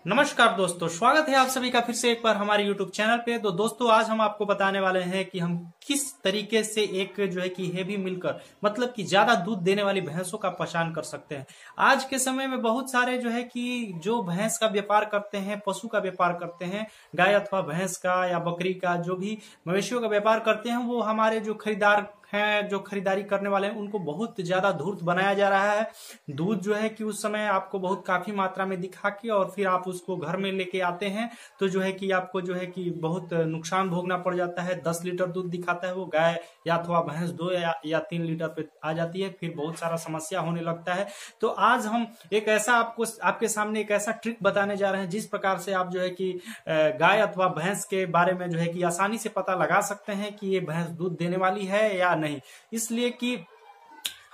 नमस्कार दोस्तों, स्वागत है आप सभी का फिर से एक बार हमारे YouTube चैनल पे। तो दोस्तों आज हम आपको बताने वाले हैं कि हम किस तरीके से एक जो है कि हेवी मिल्कर मतलब कि ज्यादा दूध देने वाली भैंसों का पहचान कर सकते हैं। आज के समय में बहुत सारे जो है कि जो भैंस का व्यापार करते हैं, पशु का व्यापार करते हैं, गाय अथवा भैंस का या बकरी का, जो भी मवेशियों का व्यापार करते हैं, वो हमारे जो खरीदार हैं, जो खरीदारी करने वाले हैं, उनको बहुत ज्यादा धूर्त बनाया जा रहा है। दूध जो है कि उस समय आपको बहुत काफी मात्रा में दिखा के और फिर आप उसको घर में लेके आते हैं तो जो है कि आपको जो है कि बहुत नुकसान भोगना पड़ जाता है। 10 लीटर दूध दिखाता है वो गाय या अथवा भैंस 2 या 3 लीटर पे आ जाती है, फिर बहुत सारा समस्या होने लगता है। तो आज हम एक ऐसा आपके सामने एक ऐसा ट्रिक बताने जा रहे हैं जिस प्रकार से आप जो है कि गाय अथवा भैंस के बारे में जो है कि आसानी से पता लगा सकते हैं कि ये भैंस दूध देने वाली है या नहीं। इसलिए कि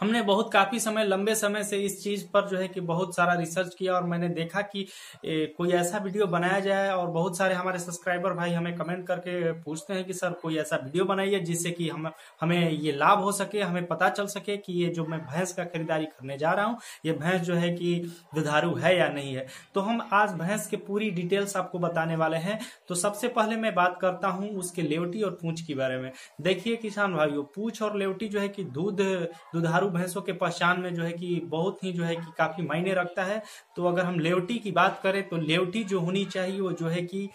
हमने बहुत काफी समय लंबे समय से इस चीज पर जो है कि बहुत सारा रिसर्च किया और मैंने देखा कि कोई ऐसा वीडियो बनाया जाए। और बहुत सारे हमारे सब्सक्राइबर भाई हमें कमेंट करके पूछते हैं कि सर कोई ऐसा वीडियो बनाइए जिससे कि हमें ये लाभ हो सके, हमें पता चल सके कि ये जो मैं भैंस का खरीदारी करने जा रहा हूँ ये भैंस जो है कि दुधारू है या नहीं है। तो हम आज भैंस के पूरी डिटेल्स आपको बताने वाले हैं। तो सबसे पहले मैं बात करता हूँ उसके लेवटी और पूंछ के बारे में। देखिए किसान भाइयों, पूंछ और लेवटी जो है कि दुधारू भैंसों के पहचान में जो है कि बहुत ही जो है कि काफी मायने रखता है। तो अगर हम लेवटी की बात करें तो लेवटी जो होनी चाहिए वो जो है कि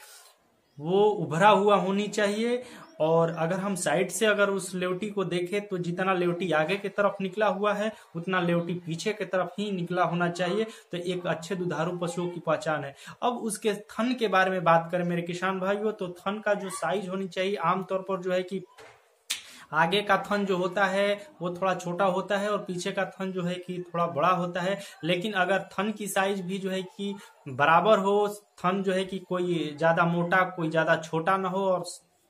वो उभरा हुआ होनी चाहिए। और अगर हम साइड से अगर उस लेवटी को देखें तो जितना लेवटी आगे की तरफ निकला हुआ है उतना लेवटी पीछे की तरफ ही निकला होना चाहिए। तो एक अच्छे दुधारू पशुओं की पहचान है। अब उसके थन के बारे में बात करें मेरे किसान भाइयों, तो थन का जो साइज होनी चाहिए, आमतौर पर जो है कि आगे का थन जो होता है वो थोड़ा छोटा होता है और पीछे का थन जो है कि थोड़ा बड़ा होता है। लेकिन अगर थन की साइज भी जो है कि बराबर हो, थन जो है कि कोई ज्यादा मोटा कोई ज्यादा छोटा ना हो और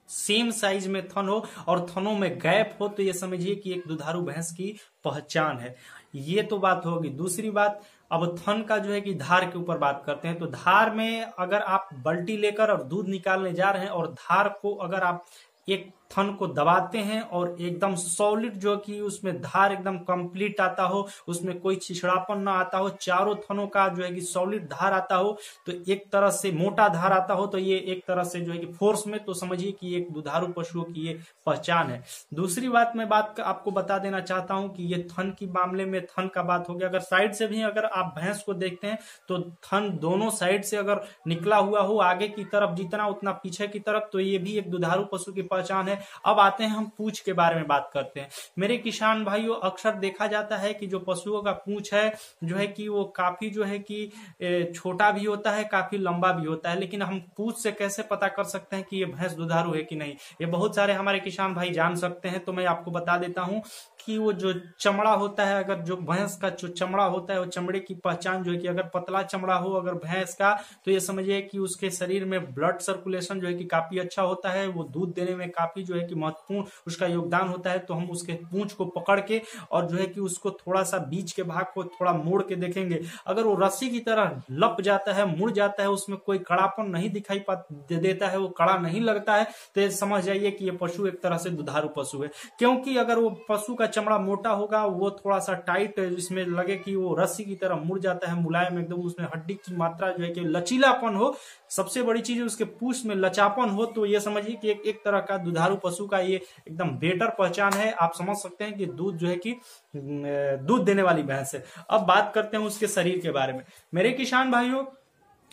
सेम साइज में थन हो और थनों में गैप हो, तो ये समझिए कि एक दुधारू भैंस की पहचान है। ये तो बात होगी। दूसरी बात, अब थन का जो है कि धार के ऊपर बात करते हैं। तो धार में अगर आप बाल्टी लेकर और दूध निकालने जा रहे हैं और धार को अगर आप एक थन को दबाते हैं और एकदम सॉलिड जो कि उसमें धार एकदम कंप्लीट आता हो, उसमें कोई छिछड़ापन ना आता हो, चारों थनों का जो है कि सॉलिड धार आता हो, तो एक तरह से मोटा धार आता हो, तो ये एक तरह से जो है कि फोर्स में, तो समझिए कि एक दुधारू पशुओं की ये पहचान है। दूसरी बात मैं आपको बता देना चाहता हूं कि ये थन की मामले में थन का बात हो गया। अगर साइड से भी अगर आप भैंस को देखते हैं तो थन दोनों साइड से अगर निकला हुआ हो, आगे की तरफ जितना उतना पीछे की तरफ, तो ये भी एक दुधारू पशु की पहचान है। अब आते हैं हम पूंछ के बारे में बात करते हैं। मेरे किसान भाइयों, अक्सर देखा जाता है कि जो पशुओं का पूंछ है जो है कि वो काफी जो है कि छोटा भी होता है, काफी लंबा भी होता है। लेकिन हम पूंछ से कैसे पता कर सकते हैं कि ये भैंस दुधारू है कि नहीं, ये बहुत सारे हमारे किसान भाई जान सकते हैं। तो मैं आपको बता देता हूं कि वो जो चमड़ा होता है, अगर जो भैंस का जो चमड़ा होता है, वो चमड़े की पहचान जो है कि अगर पतला चमड़ा हो अगर भैंस का, तो ये समझिए कि उसके शरीर में ब्लड सर्कुलेशन जो है कि काफी अच्छा होता है, वो दूध देने में काफी जो है कि महत्वपूर्ण उसका योगदान होता है। तो हम उसके पूंछ को पकड़ के और जो है कि उसको थोड़ा सा बीच के भाग को थोड़ा मोड़ के देखेंगे। अगर वो रस्सी की तरह लप जाता है, मुड़ जाता है, उसमें कोई कड़ापन नहीं दिखाई देता है, वो कड़ा नहीं लगता है, तो समझ जाइए कि ये पशु एक तरह से दुधारू पशु है। क्योंकि अगर वो पशु का चमड़ा मोटा होगा, वो थोड़ा सा टाइट, इसमें लगे कि वो रस्सी की तरह मुड़ जाता है, मुलायम एकदम, उसमें हड्डी की मात्रा जो है कि लचीलापन हो, सबसे बड़ी चीज उसके पूंछ में लचापन हो, तो ये समझिए कि एक तरह का दुधारू पशु का ये एकदम बेटर पहचान है। आप समझ सकते हैं कि दूध जो है कि दूध देने वाली भैंस है। अब बात करते हैं उसके शरीर के बारे में। मेरे किसान भाइयों,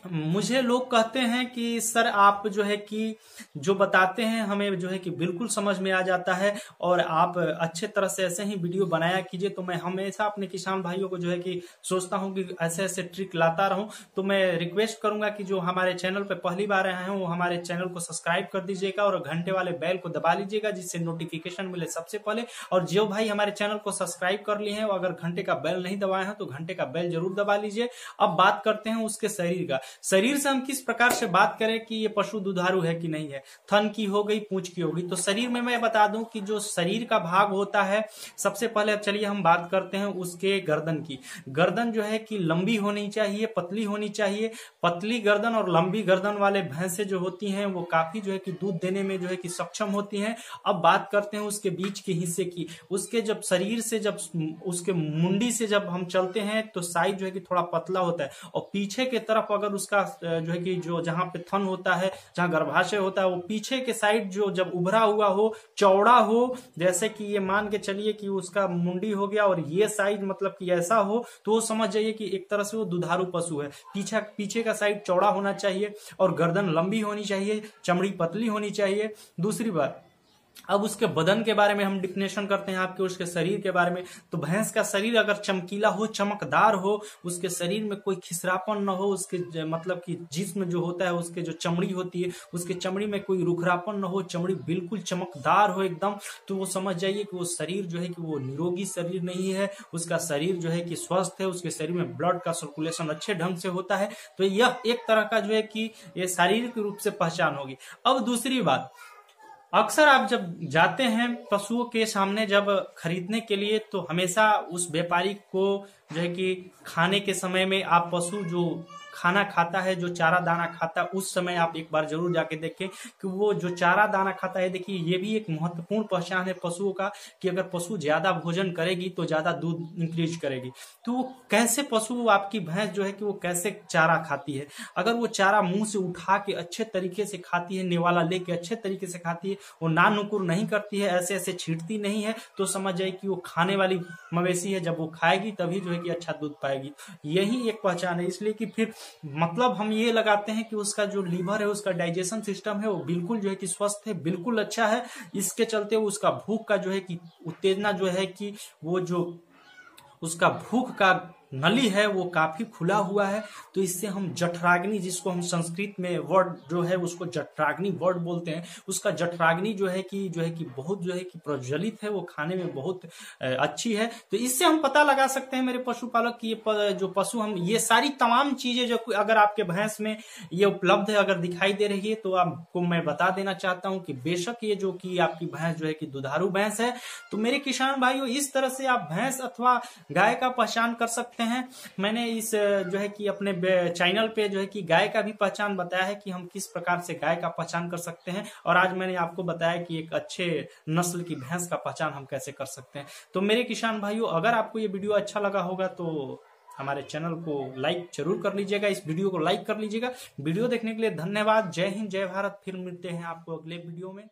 मुझे लोग कहते हैं कि सर आप जो है कि जो बताते हैं हमें जो है कि बिल्कुल समझ में आ जाता है और आप अच्छे तरह से ऐसे ही वीडियो बनाया कीजिए। तो मैं हमेशा अपने किसान भाइयों को जो है कि सोचता हूं कि ऐसे ऐसे ट्रिक लाता रहूं। तो मैं रिक्वेस्ट करूंगा कि जो हमारे चैनल पे पहली बार आए हैं वो हमारे चैनल को सब्सक्राइब कर दीजिएगा और घंटे वाले बेल को दबा लीजिएगा, जिससे नोटिफिकेशन मिले सबसे पहले। और जो भाई हमारे चैनल को सब्सक्राइब कर लिए हैं, अगर घंटे का बेल नहीं दबाए हैं तो घंटे का बेल जरूर दबा लीजिए। अब बात करते हैं उसके शरीर का। शरीर से हम किस प्रकार से बात करें कि ये पशु दुधारू है कि नहीं है। थन की हो गई, पूंछ की हो गई। तो शरीर में मैं बता दूं कि जो शरीर का भाग होता है, सबसे पहले अब चलिए हम बात करते हैं उसके गर्दन की। गर्दन जो है कि लंबी होनी चाहिए, पतली होनी चाहिए। पतली गर्दन और लंबी गर्दन वाले भैंसे जो होती हैं वो काफी जो है कि दूध देने में जो है कि सक्षम होती हैं। अब बात करते हैं उसके बीच के हिस्से की। उसके जब शरीर से जब उसके मुंडी से जब हम चलते हैं तो साइज जो है कि थोड़ा पतला होता है और पीछे के तरफ अगर उसका जो है कि जो जहां पे थन होता है, जहां गर्भाशय होता है, वो पीछे के साइड जो जब उभरा हुआ हो, चौड़ा हो, जैसे कि ये मान के चलिए कि उसका मुंडी हो गया और ये साइड मतलब कि ऐसा हो, तो वो समझ जाइए कि एक तरह से वो दुधारू पशु है। पीछे का साइड चौड़ा होना चाहिए और गर्दन लंबी होनी चाहिए, चमड़ी पतली होनी चाहिए। दूसरी बात, अब उसके बदन के बारे में हम डिफिनेशन करते हैं, आपके उसके शरीर के बारे में। तो भैंस का शरीर अगर चमकीला हो, चमकदार हो, उसके शरीर में कोई खिसरापन न हो, उसके मतलब कि जिस्म जो होता है, उसके जो चमड़ी होती है, उसके चमड़ी में कोई रुखरापन न हो, चमड़ी बिल्कुल चमकदार हो एकदम, तो वो समझ जाइए कि वो शरीर जो है कि वो निरोगी शरीर नहीं है, उसका शरीर जो है कि स्वस्थ है, उसके शरीर में ब्लड का सर्कुलेशन अच्छे ढंग से होता है। तो यह एक तरह का जो है कि ये शारीरिक रूप से पहचान होगी। अब दूसरी बात, अक्सर आप जब जाते हैं पशुओं के सामने जब खरीदने के लिए, तो हमेशा उस व्यापारी को जो है कि खाने के समय में आप पशु जो खाना खाता है, जो चारा दाना खाता है, उस समय आप एक बार जरूर जाके देखें कि वो जो चारा दाना खाता है। देखिए, ये भी एक महत्वपूर्ण पहचान है पशुओं का कि अगर पशु ज्यादा भोजन करेगी तो ज्यादा दूध इंक्रीज करेगी। तो वो कैसे पशु, आपकी भैंस जो है कि वो कैसे चारा खाती है, अगर वो चारा मुंह से उठा के अच्छे तरीके से खाती है, निवाला लेके अच्छे तरीके से खाती है, वो ना नुकुर नहीं करती है, ऐसे ऐसे छींटती नहीं है, तो समझ जाए कि वो खाने वाली मवेशी है। जब वो खाएगी तभी जो है कि अच्छा दूध पाएगी। यही एक पहचान है। इसलिए कि फिर मतलब हम ये लगाते हैं कि उसका जो लीवर है, उसका डाइजेशन सिस्टम है, वो बिल्कुल जो है कि स्वस्थ है, बिल्कुल अच्छा है। इसके चलते उसका भूख का जो है कि उत्तेजना जो है कि वो जो उसका भूख का नली है वो काफी खुला हुआ है। तो इससे हम जठराग्नि, जिसको हम संस्कृत में वर्ड जो है उसको जठराग्नि वर्ड बोलते हैं, उसका जठराग्नि जो है कि बहुत जो है कि प्रज्वलित है, वो खाने में बहुत अच्छी है। तो इससे हम पता लगा सकते हैं मेरे पशुपालक की ये जो पशु, हम ये सारी तमाम चीजें जो अगर आपके भैंस में ये उपलब्ध है, अगर दिखाई दे रही है, तो आपको मैं बता देना चाहता हूं कि बेशक ये जो कि आपकी भैंस जो है कि दुधारू भैंस है। तो मेरे किसान भाइयों, इस तरह से आप भैंस अथवा गाय का पहचान कर सकते हैं। मैंने इस जो है कि अपने चैनल पे जो है कि गाय का भी पहचान बताया है कि हम किस प्रकार से गाय का पहचान कर सकते हैं, और आज मैंने आपको बताया कि एक अच्छे नस्ल की भैंस का पहचान हम कैसे कर सकते हैं। तो मेरे किसान भाइयों, अगर आपको ये वीडियो अच्छा लगा होगा तो हमारे चैनल को लाइक जरूर कर लीजिएगा, इस वीडियो को लाइक कर लीजिएगा। वीडियो देखने के लिए धन्यवाद। जय हिंद, जय भारत। फिर मिलते हैं आपको अगले वीडियो में।